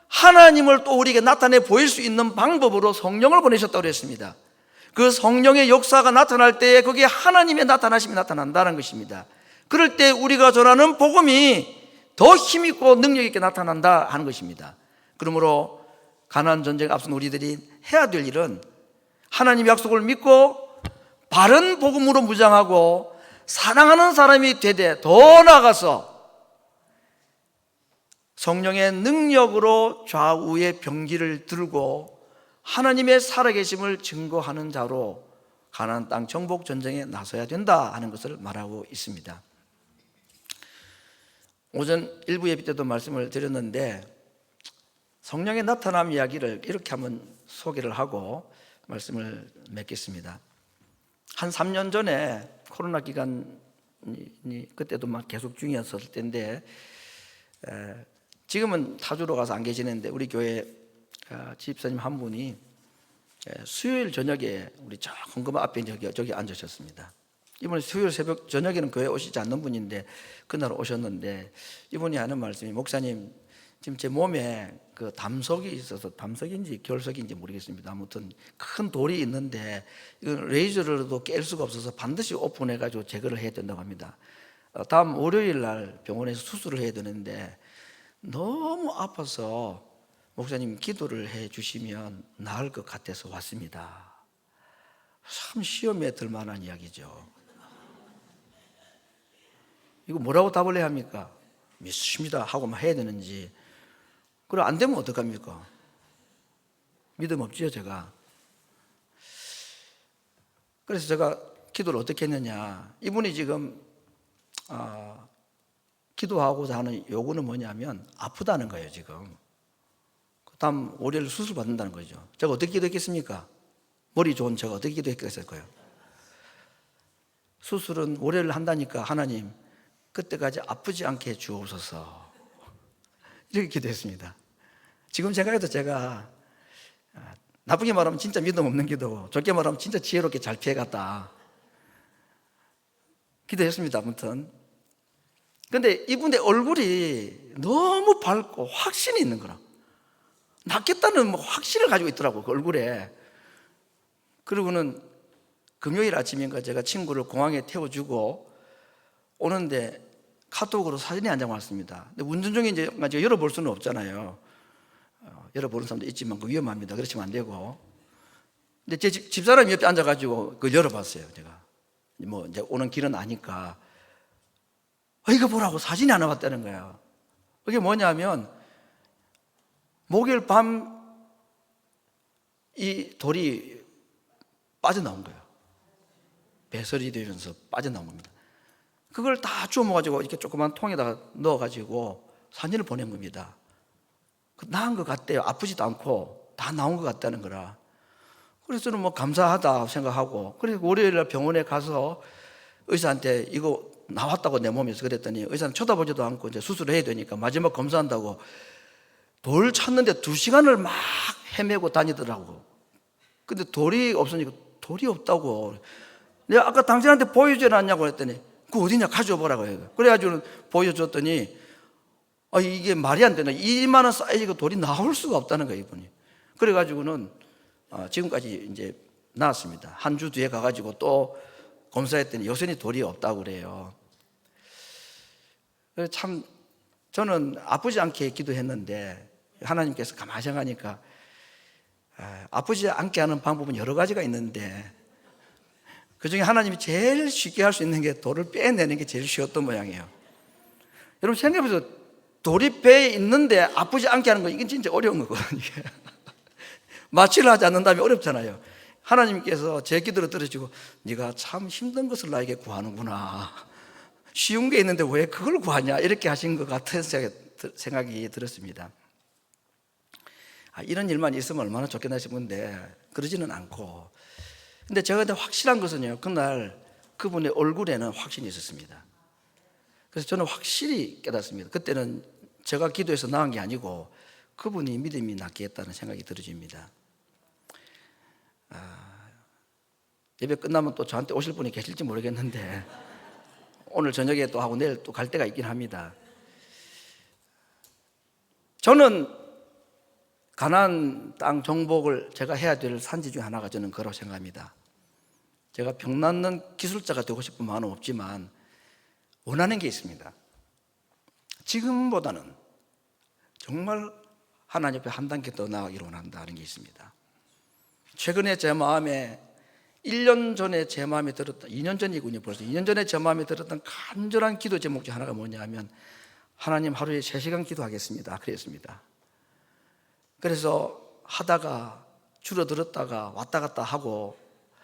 하나님을 또 우리에게 나타내 보일 수 있는 방법으로 성령을 보내셨다고 그랬습니다. 그 성령의 역사가 나타날 때에 거기에 하나님의 나타나심이 나타난다는 것입니다. 그럴 때 우리가 전하는 복음이 더 힘있고 능력있게 나타난다 하는 것입니다. 그러므로 가나안 전쟁 앞선 우리들이 해야 될 일은 하나님의 약속을 믿고 바른 복음으로 무장하고 사랑하는 사람이 되되, 더 나아가서 성령의 능력으로 좌우의 병기를 들고 하나님의 살아계심을 증거하는 자로 가나안 땅 정복 전쟁에 나서야 된다 하는 것을 말하고 있습니다. 오전 일부 예배 때도 말씀을 드렸는데 성령의 나타남 이야기를 이렇게 한번 소개를 하고 말씀을 맺겠습니다. 한 3년 전에 코로나 기간이 그때도 막 계속 중이었을 때인데, 지금은 타주로 가서 안 계시는데 우리 교회 집사님 한 분이 수요일 저녁에 우리 저 헌금 앞에 저기 앉으셨습니다. 이분은 수요일 새벽 저녁에는 교회 오시지 않는 분인데 그날 오셨는데 이분이 하는 말씀이, 목사님 지금 제 몸에 그 담석이 있어서, 담석인지 결석인지 모르겠습니다. 아무튼 큰 돌이 있는데 이건 레이저로도 깰 수가 없어서 반드시 오픈해가지고 제거를 해야 된다고 합니다. 다음 월요일 날 병원에서 수술을 해야 되는데 너무 아파서 목사님 기도를 해 주시면 나을 것 같아서 왔습니다. 참 시험에 들 만한 이야기죠. 이거 뭐라고 답을 해야 합니까? 믿습니다 하고 막 해야 되는지, 그래 안 되면 어떡합니까? 믿음 없지요 제가. 그래서 제가 기도를 어떻게 했느냐, 이분이 지금 기도하고자 하는 요구는 뭐냐면 아프다는 거예요. 지금 다음 월요일 수술 받는다는 거죠. 제가 어떻게 기도했겠습니까? 머리 좋은 제가 어떻게 기도했겠을까요? 수술은 월요일 한다니까 하나님 그때까지 아프지 않게 해주옵소서, 이렇게 기도했습니다. 지금 생각해도 제가 나쁘게 말하면 진짜 믿음 없는 기도, 좋게 말하면 진짜 지혜롭게 잘 피해갔다. 기도했습니다. 아무튼 근데 이분의 얼굴이 너무 밝고 확신이 있는 거라. 낫겠다는 뭐 확신을 가지고 있더라고, 그 얼굴에. 그리고는 금요일 아침인가 제가 친구를 공항에 태워주고 오는데 카톡으로 사진이 한 장 왔습니다. 근데 운전 중에 이제 열어볼 수는 없잖아요. 열어보는 사람도 있지만 그 위험합니다. 그러시면 안 되고. 근데 제 집사람이 옆에 앉아가지고 그걸 열어봤어요. 제가 뭐 이제 오는 길은 아니까 이거 보라고 사진이 하나 왔다는 거예요. 그게 뭐냐면 목요일 밤 이 돌이 빠져나온 거예요. 배설이 되면서 빠져나온 겁니다. 그걸 다 주워 모아가지고 이렇게 조그만 통에다가 넣어가지고 사진을 보낸 겁니다. 나은 것 같대요. 아프지도 않고 다 나온 것 같다는 거라. 그래서 저는 뭐 감사하다 생각하고, 그래서 월요일날 병원에 가서 의사한테 이거 나왔다고 내 몸에서 그랬더니 의사는 쳐다보지도 않고 이제 수술을 해야 되니까 마지막 검사한다고 돌 찾는데 2시간을 막 헤매고 다니더라고. 근데 돌이 없으니까 돌이 없다고. 내가 아까 당신한테 보여주지 않냐고 했더니 그거 어디냐 가져와 보라고 해요. 그래가지고 보여줬더니 이게 말이 안 되나, 이만한 사이즈가 돌이 나올 수가 없다는 거예요, 이분이. 그래가지고는 지금까지 이제 나왔습니다. 한 주 뒤에 가가지고 또 검사했더니 여전히 돌이 없다고 그래요. 그래서 참 저는 아프지 않게 기도했는데 하나님께서 가만히 생각하니까 아프지 않게 하는 방법은 여러 가지가 있는데 그 중에 하나님이 제일 쉽게 할 수 있는 게 돌을 빼내는 게 제일 쉬웠던 모양이에요. 여러분 생각해보세요. 돌이 배에 있는데 아프지 않게 하는 거, 이건 진짜 어려운 거거든요. 마취를 하지 않는다면 어렵잖아요. 하나님께서 제 기도를 들으시고 네가 참 힘든 것을 나에게 구하는구나, 쉬운 게 있는데 왜 그걸 구하냐, 이렇게 하신 것 같은 생각이 들었습니다. 이런 일만 있으면 얼마나 좋겠나 싶은데 그러지는 않고, 근데 제가 확실한 것은요, 그날 그분의 얼굴에는 확신이 있었습니다. 그래서 저는 확실히 깨닫습니다. 그때는 제가 기도해서 나은 게 아니고 그분이 믿음이 낫게 했다는 생각이 들어집니다. 예배 끝나면 또 저한테 오실 분이 계실지 모르겠는데 오늘 저녁에 또 하고 내일 또 갈 때가 있긴 합니다. 저는 가나안 땅 정복을 제가 해야 될 산지 중에 하나가 저는 그라고 생각합니다. 제가 병 낫는 기술자가 되고 싶은 마음은 없지만 원하는 게 있습니다. 지금보다는 정말 하나님 앞에 한 단계 더 나아가기를 원한다는 게 있습니다. 최근에 제 마음에 1년 전에 제 마음에 들었던, 2년 전이군요. 벌써 2년 전에 제 마음에 들었던 간절한 기도 제목 중 하나가 뭐냐면 하나님 하루에 3시간 기도하겠습니다, 그랬습니다. 그래서 하다가 줄어들었다가 왔다 갔다 하고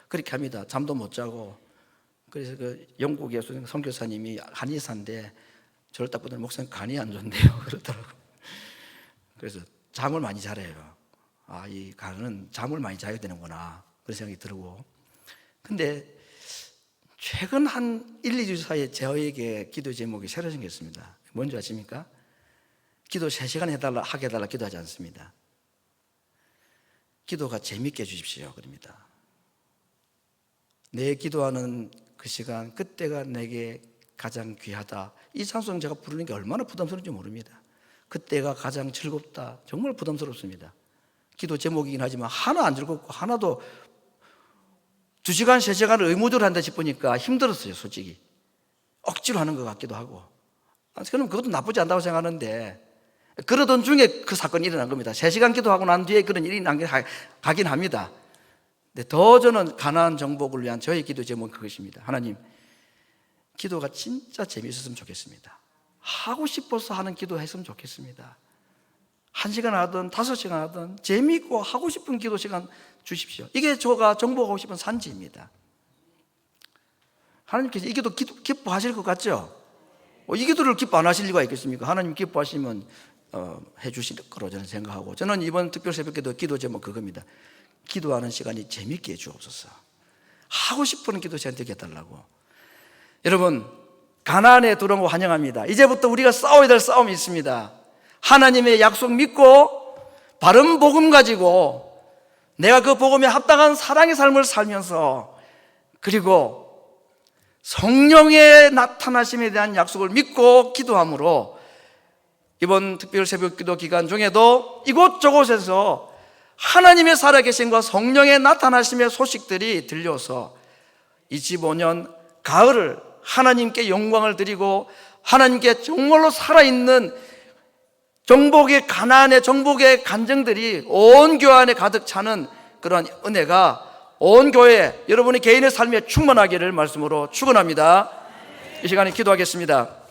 그렇게 합니다. 잠도 못 자고. 그래서 그 영국의 선교사님이 한의사인데 저를 딱 보더니 목사님 간이 안 좋네요 그러더라고요. 그래서 잠을 많이 자래요. 이 간은 잠을 많이 자야 되는구나, 그런 생각이 들고. 근데 최근 한 1, 2주 사이에 저에게 기도 제목이 새로 생겼습니다. 뭔지 아십니까? 기도 3시간 하게 해달라 기도하지 않습니다. 기도가 재밌게 해주십시오, 그럽니다. 내 기도하는 그 시간, 그때가 내게 가장 귀하다. 이 찬송 제가 부르는 게 얼마나 부담스러운지 모릅니다. 그때가 가장 즐겁다. 정말 부담스럽습니다. 기도 제목이긴 하지만 하나 안 즐겁고 하나도 2시간, 3시간을 의무적으로 한다 싶으니까 힘들었어요, 솔직히. 억지로 하는 것 같기도 하고. 그럼 그것도 나쁘지 않다고 생각하는데 그러던 중에 그 사건이 일어난 겁니다. 3시간 기도하고 난 뒤에 그런 일이 가긴 합니다. 근데 더 저는 가나안 정복을 위한 저의 기도 제목은 그것입니다. 하나님, 기도가 진짜 재미있었으면 좋겠습니다. 하고 싶어서 하는 기도 했으면 좋겠습니다. 1시간 하든 5시간 하든 재미있고 하고 싶은 기도 시간 주십시오. 이게 제가 정복하고 싶은 산지입니다. 하나님께서 이 기도 기뻐하실 것 같죠? 이 기도를 기뻐 안 하실 리가 있겠습니까? 하나님 기뻐하시면 해주실 거로 저는 생각하고, 저는 이번 특별 새벽기도 기도 제목 그겁니다. 기도하는 시간이 재미있게 해주옵소서. 하고 싶은 기도 저한테 해달라고. 여러분, 가나안에 들어온 거 환영합니다. 이제부터 우리가 싸워야 될 싸움이 있습니다. 하나님의 약속 믿고 바른 복음 가지고 내가 그 복음에 합당한 사랑의 삶을 살면서, 그리고 성령의 나타나심에 대한 약속을 믿고 기도함으로 이번 특별 새벽기도 기간 중에도 이곳저곳에서 하나님의 살아계심과 성령의 나타나심의 소식들이 들려서 25년 가을을 하나님께 영광을 드리고 하나님께 정말로 살아있는 정복의 가난의 정복의 간증들이 온 교회 안에 가득 차는 그런 은혜가 온 교회 여러분의 개인의 삶에 충만하기를 말씀으로 축원합니다. 이 시간에 기도하겠습니다.